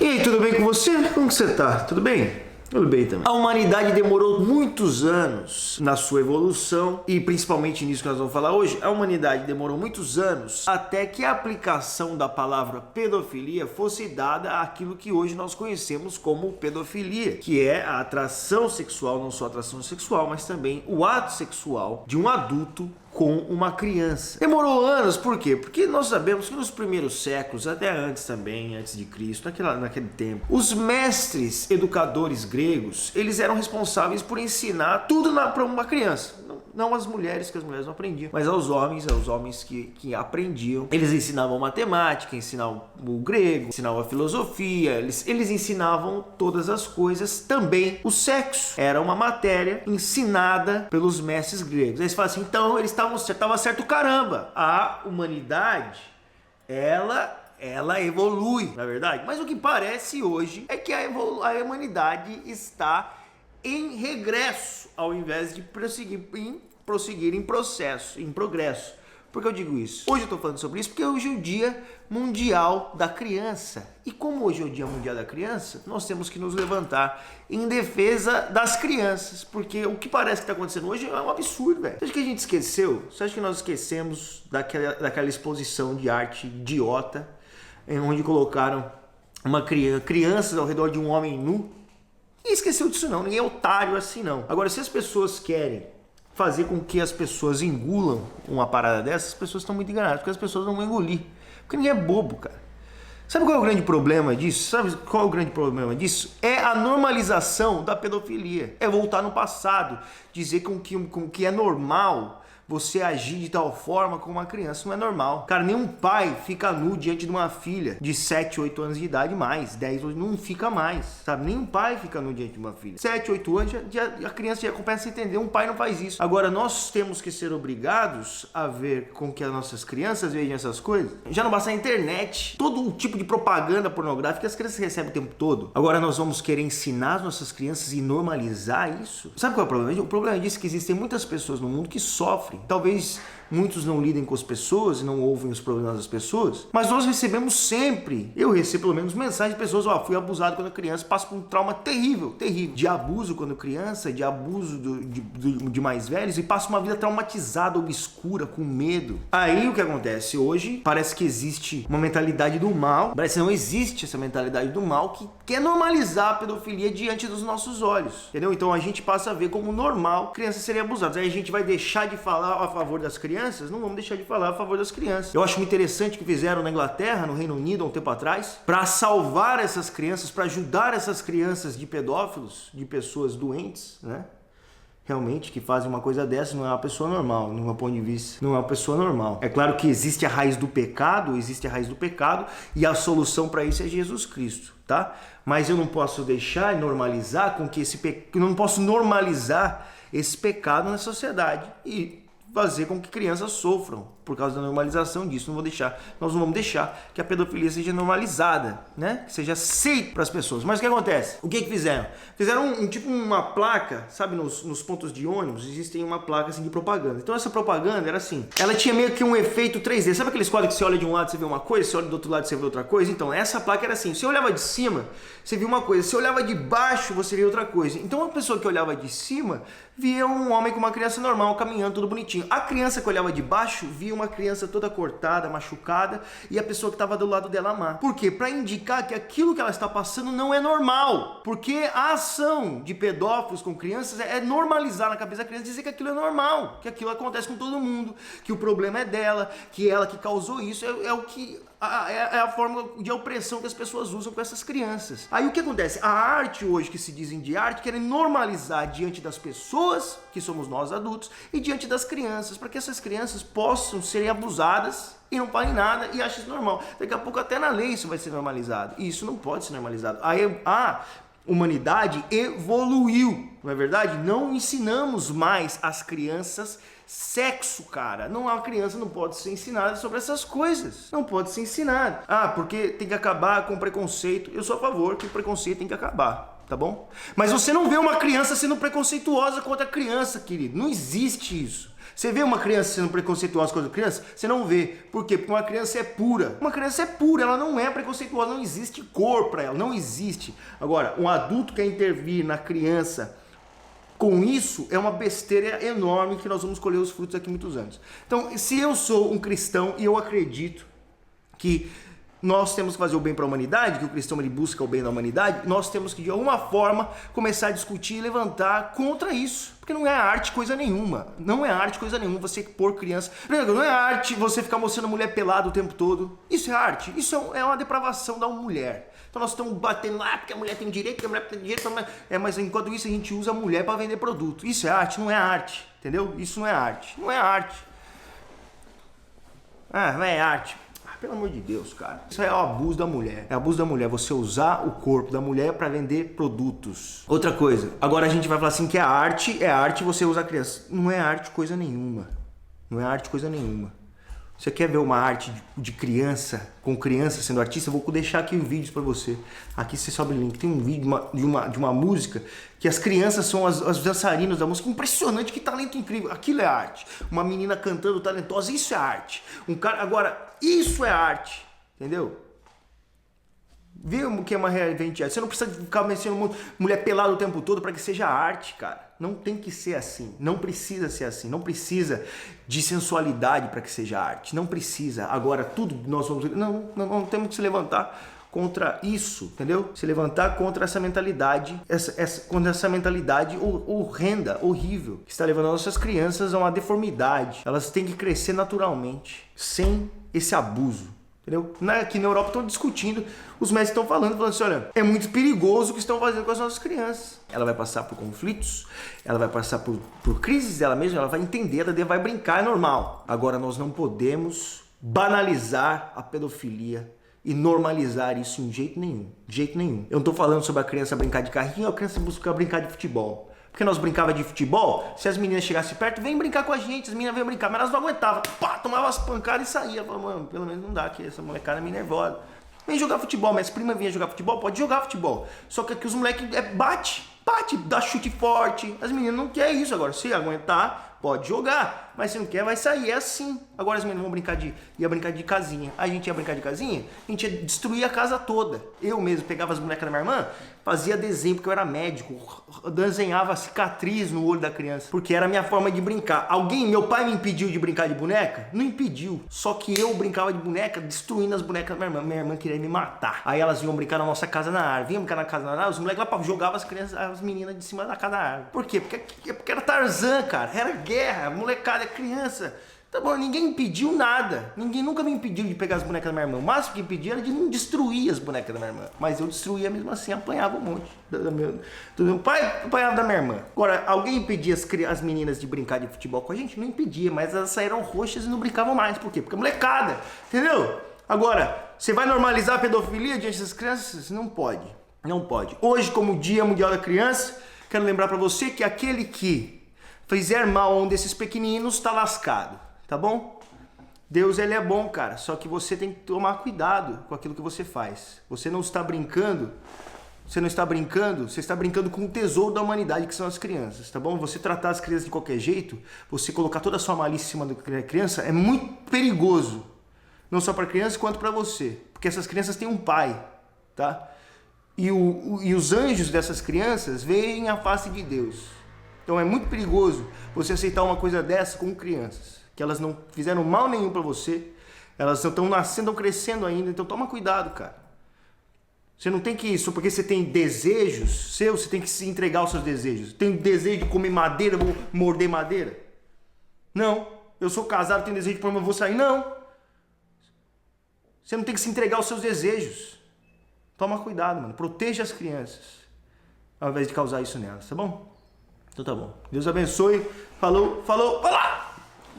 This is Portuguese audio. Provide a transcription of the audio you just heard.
E aí, tudo bem com você? Como que você tá? Tudo bem? Tudo bem também. A humanidade demorou muitos anos na sua evolução e principalmente nisso que nós vamos falar hoje, a humanidade demorou muitos anos até que a aplicação da palavra pedofilia fosse dada àquilo que hoje nós conhecemos como pedofilia, que é a atração sexual, não só a atração sexual, mas também o ato sexual de um adulto com uma criança. Demorou anos, por quê? Porque nós sabemos que nos primeiros séculos, até antes também, antes de Cristo, naquele tempo, os mestres educadores gregos, eles eram responsáveis por ensinar tudo para uma criança. Não as mulheres, que as mulheres não aprendiam, mas aos homens que aprendiam. Eles ensinavam matemática, ensinavam o grego, ensinavam a filosofia, eles ensinavam todas as coisas, também o sexo. Era uma matéria ensinada pelos mestres gregos. Aí você fala assim, então eles estava certo, caramba. A humanidade, ela evolui, na verdade. Mas o que parece hoje é que a humanidade está em regresso, ao invés de prosseguir em progresso. Por que eu digo isso? Hoje eu estou falando sobre isso porque hoje é o Dia Mundial da Criança. E como hoje é o Dia Mundial da Criança, nós temos que nos levantar em defesa das crianças. Porque o que parece que está acontecendo hoje é um absurdo, velho. Você acha que a gente esqueceu? Você acha que nós esquecemos daquela exposição de arte idiota, em onde colocaram crianças ao redor de um homem nu? E esqueceu disso não, ninguém é otário assim não. Agora, se as pessoas querem fazer com que as pessoas engulam uma parada dessas, as pessoas estão muito enganadas, porque as pessoas não vão engolir. Porque ninguém é bobo, cara. Sabe qual é o grande problema disso? Sabe qual é o grande problema disso? É a normalização da pedofilia. É voltar no passado, dizer com que é normal você agir de tal forma com uma criança. Não é normal. Cara, nenhum pai fica nu diante de uma filha de 7, 8 anos de idade mais. 10, 8, não fica mais, sabe? Nenhum pai fica nu diante de uma filha. 7, 8 anos, a criança já começa a entender. Um pai não faz isso. Agora, nós temos que ser obrigados a ver com que as nossas crianças vejam essas coisas. Já não basta a internet. Todo tipo de propaganda pornográfica que as crianças recebem o tempo todo. Agora, nós vamos querer ensinar as nossas crianças e normalizar isso? Sabe qual é o problema? O problema disso é que existem muitas pessoas no mundo que sofrem. Talvez muitos não lidem com as pessoas e não ouvem os problemas das pessoas, mas nós recebemos sempre, eu recebo pelo menos mensagens de pessoas, fui abusado quando criança, passo por um trauma terrível, de abuso quando criança, de abuso de mais velhos, e passo uma vida traumatizada, obscura, com medo. Aí o que acontece? Hoje parece que existe uma mentalidade do mal, parece que não existe essa mentalidade do mal que quer normalizar a pedofilia diante dos nossos olhos, entendeu? Então a gente passa a ver como normal crianças serem abusadas. Aí a gente vai deixar de falar a favor das crianças? Não vamos deixar de falar a favor das crianças. Eu acho muito interessante o que fizeram na Inglaterra, no Reino Unido, há um tempo atrás, para salvar essas crianças, para ajudar essas crianças de pedófilos, de pessoas doentes, né? Realmente, que fazem uma coisa dessa, não é uma pessoa normal, no meu ponto de vista, não é uma pessoa normal. É claro que existe a raiz do pecado, e a solução para isso é Jesus Cristo, tá? Mas eu não posso deixar e normalizar com que eu não posso normalizar esse pecado na sociedade e fazer com que crianças sofram por causa da normalização disso. Nós não vamos deixar que a pedofilia seja normalizada, né? Que seja aceita para as pessoas. Mas o que acontece? O que fizeram? Fizeram tipo uma placa, sabe, nos pontos de ônibus existem uma placa assim de propaganda. Então essa propaganda era assim, ela tinha meio que um efeito 3D. Sabe aqueles quadros que você olha de um lado você vê uma coisa, você olha do outro lado você vê outra coisa? Então essa placa era assim, você olhava de cima, você via uma coisa, você olhava de baixo, você via outra coisa. Então uma pessoa que olhava de cima via um homem com uma criança normal caminhando, tudo bonitinho. A criança que olhava de baixo via uma criança toda cortada, machucada, e a pessoa que estava do lado dela amar. Por quê? Para indicar que aquilo que ela está passando não é normal. Porque a ação de pedófilos com crianças é normalizar na cabeça da criança, dizer que aquilo é normal, que aquilo acontece com todo mundo, que o problema é dela, que ela que causou isso, é a forma de opressão que as pessoas usam com essas crianças. Aí o que acontece? A arte hoje, que se dizem de arte, querem normalizar diante das pessoas, que somos nós adultos, e diante das crianças, para que essas crianças possam serem abusadas e não falem nada e achem isso normal. Daqui a pouco até na lei isso vai ser normalizado. E isso não pode ser normalizado. Aí a humanidade evoluiu, não é verdade? Não ensinamos mais às crianças sexo, cara. A criança não pode ser ensinada sobre essas coisas. Não pode ser ensinada. Porque tem que acabar com o preconceito. Eu sou a favor que o preconceito tem que acabar. tá bom? Mas você não vê uma criança sendo preconceituosa contra a criança, querido. Não existe isso. Você vê uma criança sendo preconceituosa contra a criança? Você não vê. Por quê? Porque uma criança é pura. Uma criança é pura, ela não é preconceituosa, não existe cor pra ela, não existe. Agora, um adulto quer intervir na criança com isso, é uma besteira enorme que nós vamos colher os frutos daqui a muitos anos. Então, se eu sou um cristão e eu acredito que nós temos que fazer o bem para a humanidade, que o cristão ele busca o bem da humanidade, nós temos que de alguma forma começar a discutir e levantar contra isso, porque não é arte coisa nenhuma, não é arte coisa nenhuma você pôr criança, não é arte você ficar mostrando mulher pelada o tempo todo, isso é arte, isso é uma depravação da mulher. Então nós estamos batendo lá porque a mulher tem direito, porque a mulher tem direito, mas enquanto isso a gente usa a mulher para vender produto. Isso é arte, não é arte, entendeu? Isso não é arte, não é arte. Ah, não é arte. Pelo amor de Deus, cara. Isso é o abuso da mulher. É abuso da mulher, você usar o corpo da mulher para vender produtos. Outra coisa, agora a gente vai falar assim que é arte você usa a criança. Não é arte coisa nenhuma. Não é arte coisa nenhuma. Você quer ver uma arte de criança, com criança sendo artista? Eu vou deixar aqui vídeos para você. Aqui você sobe o link. Tem um vídeo de uma música que as crianças são as dançarinas da música. Impressionante, que talento incrível. Aquilo é arte. Uma menina cantando talentosa, isso é arte. Um cara, agora, isso é arte. Entendeu? Vê o que é uma realidade arte. Você não precisa ficar mexendo mulher pelada o tempo todo para que seja arte, cara. Não tem que ser assim. Não precisa ser assim. Não precisa de sensualidade para que seja arte. Não precisa. Agora, tudo nós vamos... Não temos que se levantar contra isso, entendeu? Se levantar contra essa mentalidade, contra essa mentalidade horrenda, horrível, que está levando as nossas crianças a uma deformidade. Elas têm que crescer naturalmente, sem esse abuso. Entendeu? Aqui na Europa estão discutindo, os médicos estão falando assim, olha, é muito perigoso o que estão fazendo com as nossas crianças. Ela vai passar por conflitos, ela vai passar por crises dela mesma, ela vai entender, ela vai brincar, é normal. Agora, nós não podemos banalizar a pedofilia e normalizar isso em jeito nenhum, de jeito nenhum. Eu não estou falando sobre a criança brincar de carrinho, a criança buscar brincar de futebol. Porque nós brincávamos de futebol, se as meninas chegassem perto, vem brincar com a gente, as meninas vêm brincar, mas elas não aguentavam. Pá, tomava as pancadas e saía. Falava, mano, pelo menos não dá, que essa molecada é meio nervosa. Vem jogar futebol, mas prima vinha jogar futebol, pode jogar futebol. Só que aqui os moleques bate, dá chute forte. As meninas não querem isso agora. Se aguentar, pode jogar. Mas se não quer, vai sair. É assim. Agora as meninas vão ia brincar de casinha. A gente ia brincar de casinha, a gente ia destruir a casa toda. Eu mesmo pegava as bonecas da minha irmã, fazia desenho, porque eu era médico. Desenhava cicatriz no olho da criança, porque era a minha forma de brincar. Meu pai me impediu de brincar de boneca? Não impediu. Só que eu brincava de boneca, destruindo as bonecas da minha irmã. Minha irmã queria me matar. Aí elas vinham brincar na nossa casa na árvore. Vinham brincar na casa na árvore, os moleques lá jogavam as crianças, as meninas de cima da casa da árvore. Por quê? Porque era Tarzan, cara. Era guerra, molecada, criança. Tá bom, ninguém impediu nada. Ninguém nunca me impediu de pegar as bonecas da minha irmã. O máximo que impedia era de não destruir as bonecas da minha irmã. Mas eu destruía mesmo assim, apanhava um monte. Do meu pai, apanhava da minha irmã. Agora, alguém impedia as meninas de brincar de futebol com a gente? Não impedia, mas elas saíram roxas e não brincavam mais. Por quê? Porque é molecada, entendeu? Agora, você vai normalizar a pedofilia diante dessas crianças? Não pode. Não pode. Hoje, como Dia Mundial da Criança, quero lembrar pra você que aquele que fizer mal a um desses pequeninos tá lascado. Tá bom? Deus, ele é bom, cara. Só que você tem que tomar cuidado com aquilo que você faz. Você não está brincando. Você está brincando com o tesouro da humanidade, que são as crianças, tá bom? Você tratar as crianças de qualquer jeito, você colocar toda a sua malícia em cima da criança, é muito perigoso. Não só para a criança, quanto para você. Porque essas crianças têm um pai, tá? E os anjos dessas crianças veem a face de Deus. Então é muito perigoso você aceitar uma coisa dessa com crianças. Que elas não fizeram mal nenhum pra você, elas estão nascendo, estão crescendo ainda, então toma cuidado, cara. Você não tem que isso, porque você tem desejos seus, você tem que se entregar aos seus desejos. Tem desejo de comer madeira, vou morder madeira? Não. Eu sou casado, tenho desejo de comer, vou sair? Não. Você não tem que se entregar aos seus desejos. Toma cuidado, mano. Proteja as crianças, ao invés de causar isso nelas, tá bom? Então tá bom. Deus abençoe. Falou, falou, falou!